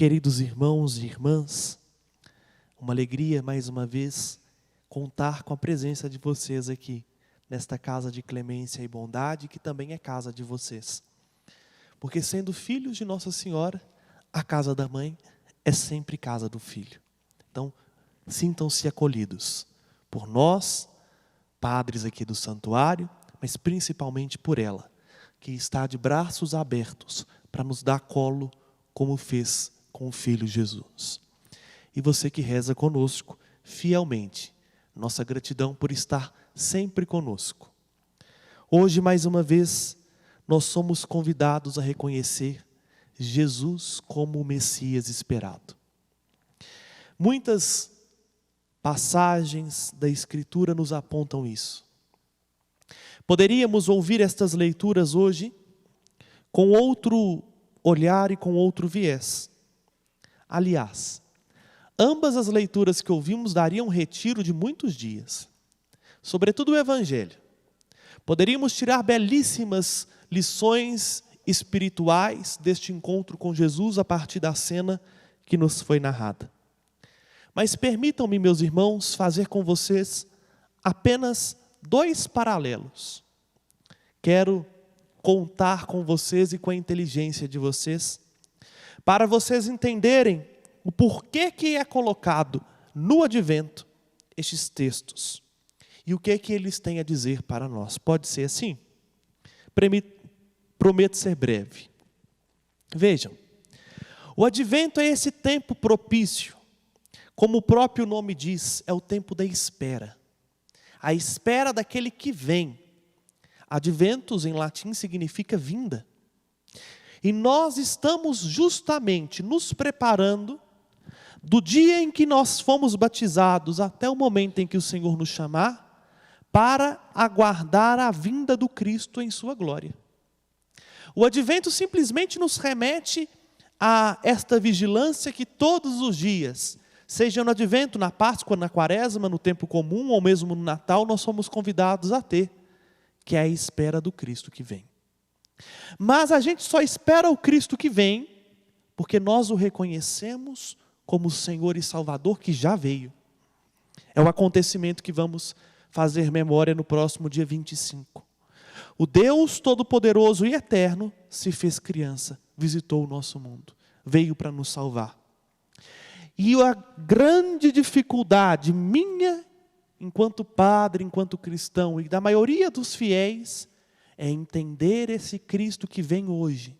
Queridos irmãos e irmãs, uma alegria mais uma vez contar com a presença de vocês aqui, nesta casa de clemência e bondade, que também é casa de vocês. Porque sendo filhos de Nossa Senhora, a casa da mãe é sempre casa do filho. Então, sintam-se acolhidos por nós, padres aqui do santuário, mas principalmente por ela, que está de braços abertos para nos dar colo, como fez com o Filho Jesus. E você que reza conosco, fielmente, nossa gratidão por estar sempre conosco. Hoje, mais uma vez, nós somos convidados a reconhecer Jesus como o Messias esperado. Muitas passagens da Escritura nos apontam isso. Poderíamos ouvir estas leituras hoje com outro olhar e com outro viés. Aliás, ambas as leituras que ouvimos dariam um retiro de muitos dias, sobretudo o Evangelho. Poderíamos tirar belíssimas lições espirituais deste encontro com Jesus a partir da cena que nos foi narrada. Mas permitam-me, meus irmãos, fazer com vocês apenas 2 paralelos. Quero contar com vocês e com a inteligência de vocês, para vocês entenderem o porquê que é colocado no advento estes textos e o que eles têm a dizer para nós. Pode ser assim? Prometo ser breve. Vejam, o advento é esse tempo propício, como o próprio nome diz, é o tempo da espera. A espera daquele que vem. Adventus em latim significa vinda. E nós estamos justamente nos preparando do dia em que nós fomos batizados até o momento em que o Senhor nos chamar, para aguardar a vinda do Cristo em sua glória. O advento simplesmente nos remete a esta vigilância que todos os dias, seja no advento, na Páscoa, na Quaresma, no tempo comum ou mesmo no Natal, nós somos convidados a ter, que é a espera do Cristo que vem. Mas a gente só espera o Cristo que vem, porque nós o reconhecemos como Senhor e Salvador que já veio. É o acontecimento que vamos fazer memória no próximo dia 25. O Deus Todo-Poderoso e Eterno se fez criança, visitou o nosso mundo, veio para nos salvar. E a grande dificuldade minha, enquanto padre, enquanto cristão, e da maioria dos fiéis, é entender esse Cristo que vem hoje.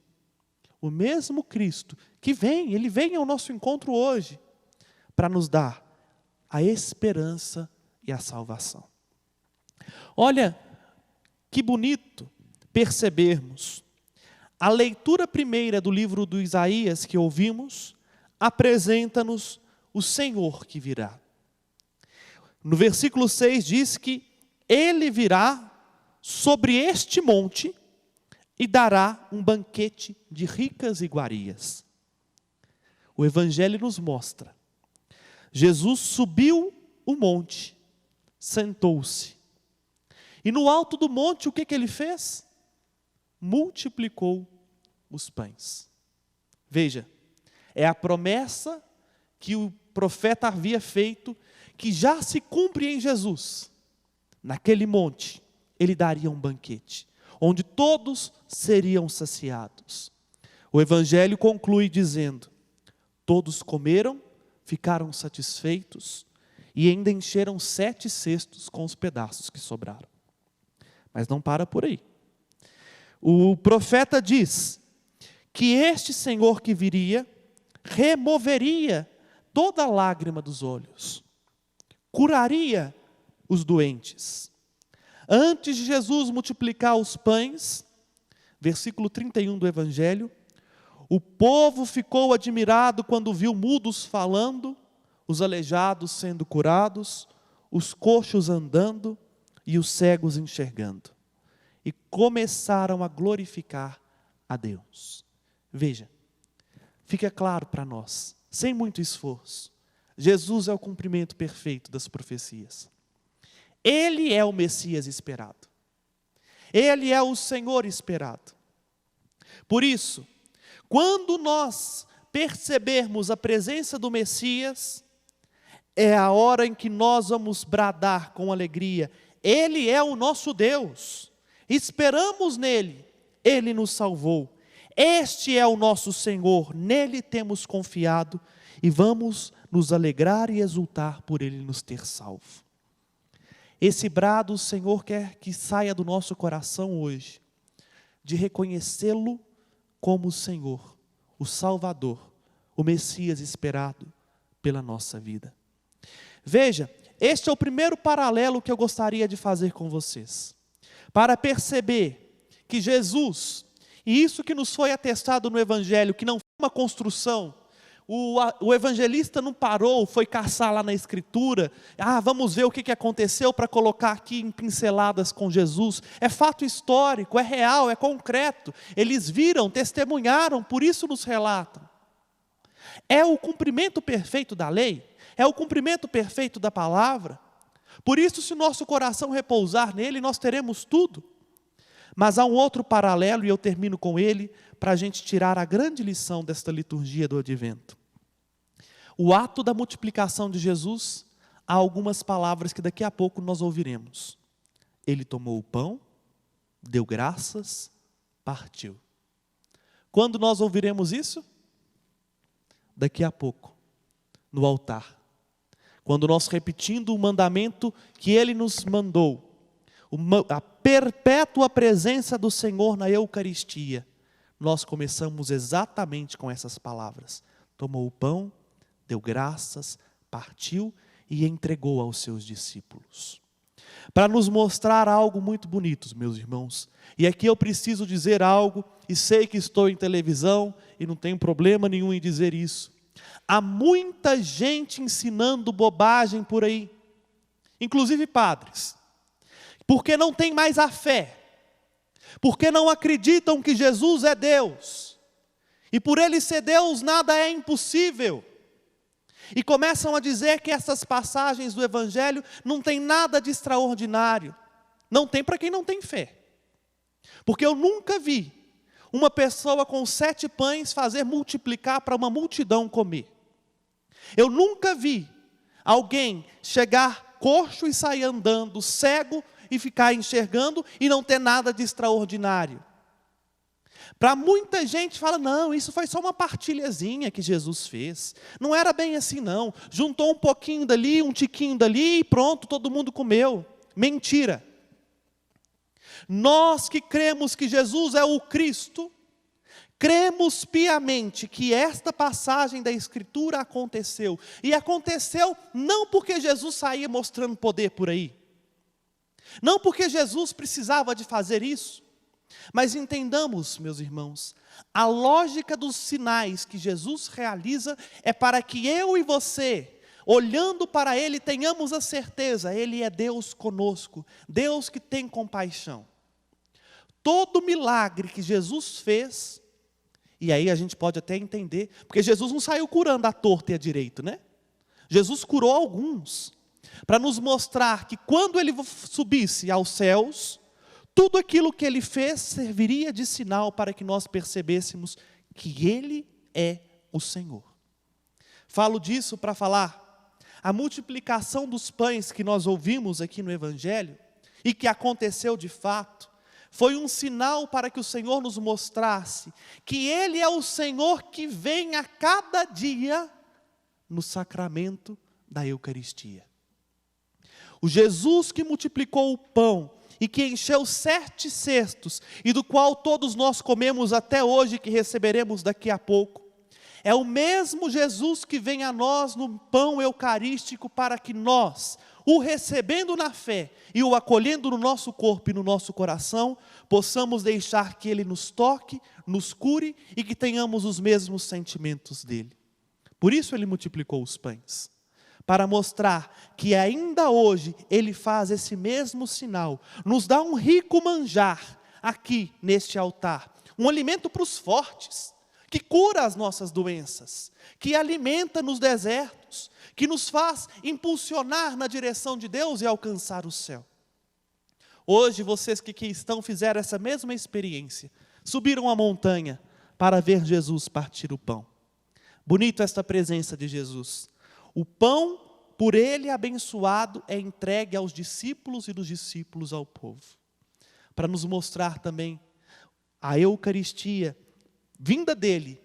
O mesmo Cristo que vem, Ele vem ao nosso encontro hoje, para nos dar a esperança e a salvação. Olha, que bonito percebermos. A leitura primeira do livro do Isaías que ouvimos, apresenta-nos o Senhor que virá. No versículo 6 diz que Ele virá sobre este monte e dará um banquete de ricas iguarias. O Evangelho nos mostra. Jesus subiu o monte, sentou-se. E no alto do monte, o que Ele fez? Multiplicou os pães. Veja, é a promessa que o profeta havia feito, que já se cumpre em Jesus. Naquele monte, Ele daria um banquete, onde todos seriam saciados. O Evangelho conclui dizendo: todos comeram, ficaram satisfeitos, e ainda encheram 7 cestos com os pedaços que sobraram. Mas não para por aí. O profeta diz que este Senhor que viria, removeria toda lágrima dos olhos, curaria os doentes. Antes de Jesus multiplicar os pães, versículo 31 do Evangelho, o povo ficou admirado quando viu mudos falando, os aleijados sendo curados, os coxos andando e os cegos enxergando. E começaram a glorificar a Deus. Veja, fica claro para nós, sem muito esforço, Jesus é o cumprimento perfeito das profecias. Ele é o Messias esperado. Ele é o Senhor esperado. Por isso, quando nós percebermos a presença do Messias, é a hora em que nós vamos bradar com alegria: Ele é o nosso Deus, esperamos nele, Ele nos salvou. Este é o nosso Senhor, nele temos confiado e vamos nos alegrar e exultar por Ele nos ter salvo. Esse brado o Senhor quer que saia do nosso coração hoje, de reconhecê-lo como o Senhor, o Salvador, o Messias esperado pela nossa vida. Veja, este é o primeiro paralelo que eu gostaria de fazer com vocês, para perceber que Jesus, e isso que nos foi atestado no Evangelho, que não foi uma construção, o evangelista não parou, foi caçar lá na Escritura, vamos ver o que aconteceu para colocar aqui em pinceladas com Jesus. É fato histórico, é real, é concreto. Eles viram, testemunharam, por isso nos relatam. É o cumprimento perfeito da lei, é o cumprimento perfeito da palavra. Por isso, se o nosso coração repousar nele, nós teremos tudo. Mas há um outro paralelo, e eu termino com ele, para a gente tirar a grande lição desta liturgia do Advento. O ato da multiplicação de Jesus, há algumas palavras que daqui a pouco nós ouviremos. Ele tomou o pão, deu graças, partiu. Quando nós ouviremos isso? Daqui a pouco, no altar. Quando nós, repetindo o mandamento que Ele nos mandou, a perpétua presença do Senhor na Eucaristia, nós começamos exatamente com essas palavras. Tomou o pão, deu graças, partiu e entregou aos seus discípulos. Para nos mostrar algo muito bonito, meus irmãos. E aqui eu preciso dizer algo, e sei que estou em televisão, e não tenho problema nenhum em dizer isso. Há muita gente ensinando bobagem por aí, inclusive padres, porque não tem mais a fé, porque não acreditam que Jesus é Deus, e por Ele ser Deus nada é impossível, e começam a dizer que essas passagens do Evangelho não tem nada de extraordinário. Não tem para quem não tem fé, porque eu nunca vi uma pessoa com 7 pães fazer multiplicar para uma multidão comer. Eu nunca vi alguém chegar coxo e sair andando, cego e ficar enxergando e não ter nada de extraordinário. Para muita gente fala, não, isso foi só uma partilhazinha que Jesus fez. Não era bem assim não. Juntou um pouquinho dali, um tiquinho dali e pronto, todo mundo comeu. Mentira. Nós que cremos que Jesus é o Cristo, cremos piamente que esta passagem da Escritura aconteceu. E aconteceu não porque Jesus saía mostrando poder por aí. Não porque Jesus precisava de fazer isso. Mas entendamos, meus irmãos, a lógica dos sinais que Jesus realiza é para que eu e você, olhando para Ele, tenhamos a certeza, Ele é Deus conosco, Deus que tem compaixão. Todo milagre que Jesus fez, e aí a gente pode até entender, porque Jesus não saiu curando a torta e a direito, né? Jesus curou alguns, para nos mostrar que quando Ele subisse aos céus, tudo aquilo que Ele fez serviria de sinal para que nós percebêssemos que Ele é o Senhor. Falo disso para falar, a multiplicação dos pães que nós ouvimos aqui no Evangelho, e que aconteceu de fato, foi um sinal para que o Senhor nos mostrasse que Ele é o Senhor que vem a cada dia no sacramento da Eucaristia. O Jesus que multiplicou o pão, e que encheu 7 cestos, e do qual todos nós comemos até hoje, que receberemos daqui a pouco, é o mesmo Jesus que vem a nós no pão eucarístico, para que nós, o recebendo na fé, e o acolhendo no nosso corpo e no nosso coração, possamos deixar que Ele nos toque, nos cure, e que tenhamos os mesmos sentimentos dEle. Por isso Ele multiplicou os pães, para mostrar que ainda hoje Ele faz esse mesmo sinal, nos dá um rico manjar aqui neste altar, um alimento para os fortes, que cura as nossas doenças, que alimenta nos desertos, que nos faz impulsionar na direção de Deus e alcançar o céu. Hoje vocês que aqui estão fizeram essa mesma experiência, subiram a montanha para ver Jesus partir o pão. Bonito esta presença de Jesus. O pão, por ele abençoado, é entregue aos discípulos e dos discípulos ao povo. Para nos mostrar também a Eucaristia, vinda dele,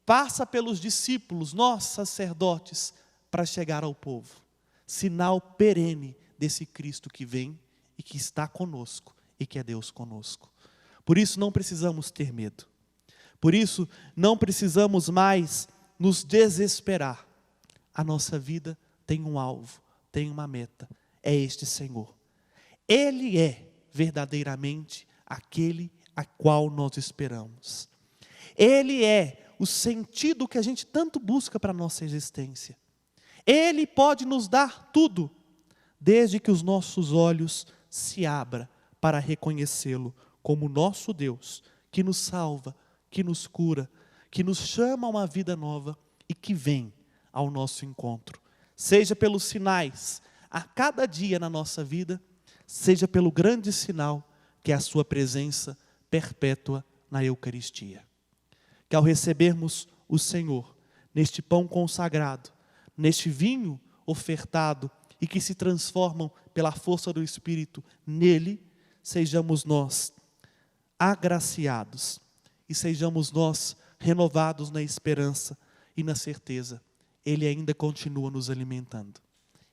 passa pelos discípulos, nós sacerdotes, para chegar ao povo. Sinal perene desse Cristo que vem e que está conosco e que é Deus conosco. Por isso não precisamos ter medo. Por isso não precisamos mais nos desesperar. A nossa vida tem um alvo, tem uma meta. É este Senhor. Ele é verdadeiramente aquele a qual nós esperamos. Ele é o sentido que a gente tanto busca para a nossa existência. Ele pode nos dar tudo, desde que os nossos olhos se abram para reconhecê-lo como nosso Deus, que nos salva, que nos cura, que nos chama a uma vida nova e que vem ao nosso encontro. Seja pelos sinais a cada dia na nossa vida, seja pelo grande sinal que é a sua presença perpétua na Eucaristia. Que ao recebermos o Senhor neste pão consagrado, neste vinho ofertado e que se transformam pela força do Espírito nele, sejamos nós agraciados e sejamos nós renovados na esperança e na certeza. Ele ainda continua nos alimentando.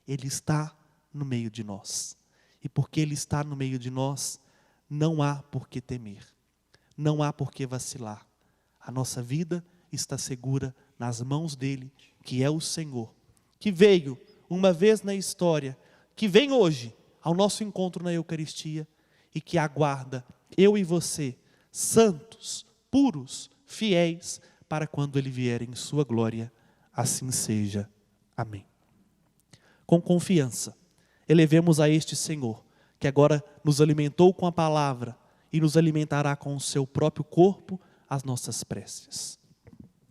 Ele está no meio de nós. E porque Ele está no meio de nós, não há por que temer. Não há por que vacilar. A nossa vida está segura nas mãos dEle, que é o Senhor, que veio uma vez na história, que vem hoje ao nosso encontro na Eucaristia e que aguarda eu e você, santos, puros, fiéis, para quando Ele vier em sua glória. Assim seja. Amém. Com confiança, elevemos a este Senhor, que agora nos alimentou com a palavra e nos alimentará com o seu próprio corpo, as nossas preces.